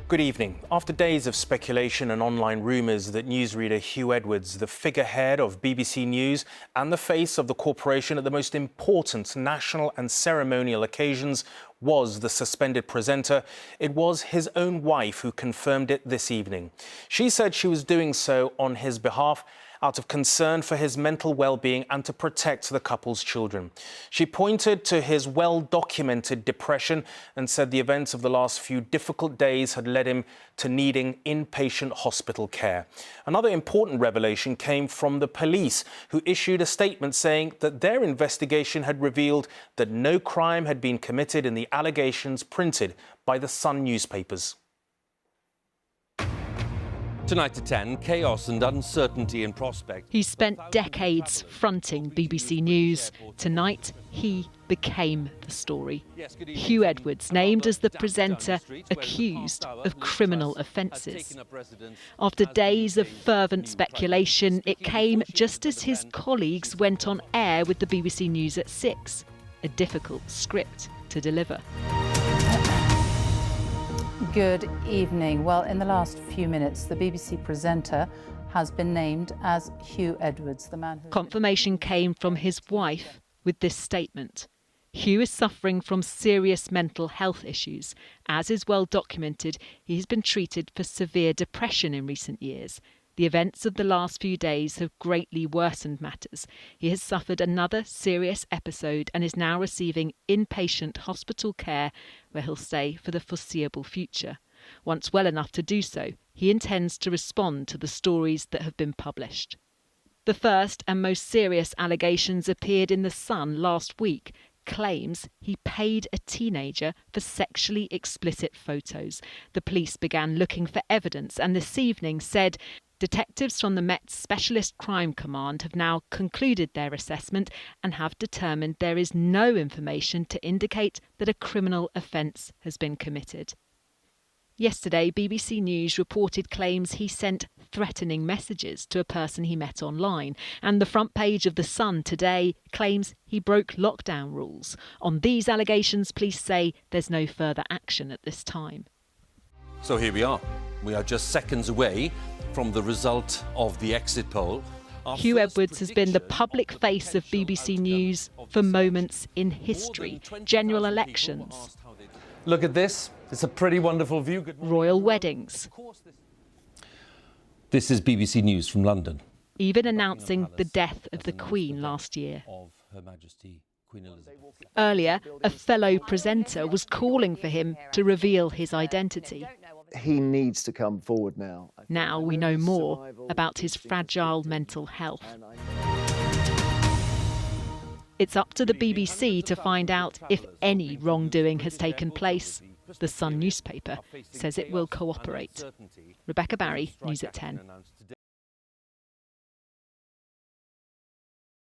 Good evening. After days of speculation and online rumours that newsreader Huw Edwards, the figurehead of BBC News and the face of the corporation at the most important national and ceremonial occasions, was the suspended presenter, it was his own wife who confirmed it this evening. She said she was doing so on his behalf out of concern for his mental well-being and to protect the couple's children. She pointed to his well-documented depression and said the events of the last few difficult days had led him to needing inpatient hospital care. Another important revelation came from the police, who issued a statement saying that their investigation had revealed that no crime had been committed in the allegations printed by the Sun newspapers. Tonight at 10, chaos and uncertainty in prospect. He spent decades fronting BBC News. Tonight, he became the story. Huw Edwards, named as the presenter accused of criminal offences. After days of fervent speculation, it came just as his colleagues went on air with the BBC News at 6. A difficult script to deliver. Good evening. Well, in the last few minutes, the BBC presenter has been named as Huw Edwards, the man who... Confirmation came from his wife with this statement. Huw is suffering from serious mental health issues. As is well documented, he has been treated for severe depression in recent years. The events of the last few days have greatly worsened matters. He has suffered another serious episode and is now receiving inpatient hospital care where he'll stay for the foreseeable future. Once well enough to do so, he intends to respond to the stories that have been published. The first and most serious allegations appeared in The Sun last week. Claims he paid a teenager for sexually explicit photos. The police began looking for evidence and this evening said detectives from the Met's Specialist Crime Command have now concluded their assessment and have determined there is no information to indicate that a criminal offence has been committed. Yesterday, BBC News reported claims he sent threatening messages to a person he met online, and the front page of The Sun today claims he broke lockdown rules. On these allegations, police say there's no further action at this time. So here we are. We are just seconds away from the result of the exit poll. Huw Edwards has been the public face of BBC News for moments in history. General elections. Look at this. It's a pretty wonderful view. Royal weddings. This is BBC News from London. Even announcing the death of the Queen last year. Earlier, a fellow presenter was calling for him to reveal his identity. He needs to come forward now. Now we know more about his fragile mental health. It's up to the BBC to find out if any wrongdoing has taken place. The Sun newspaper says it will cooperate. Rebecca Barry, News at 10.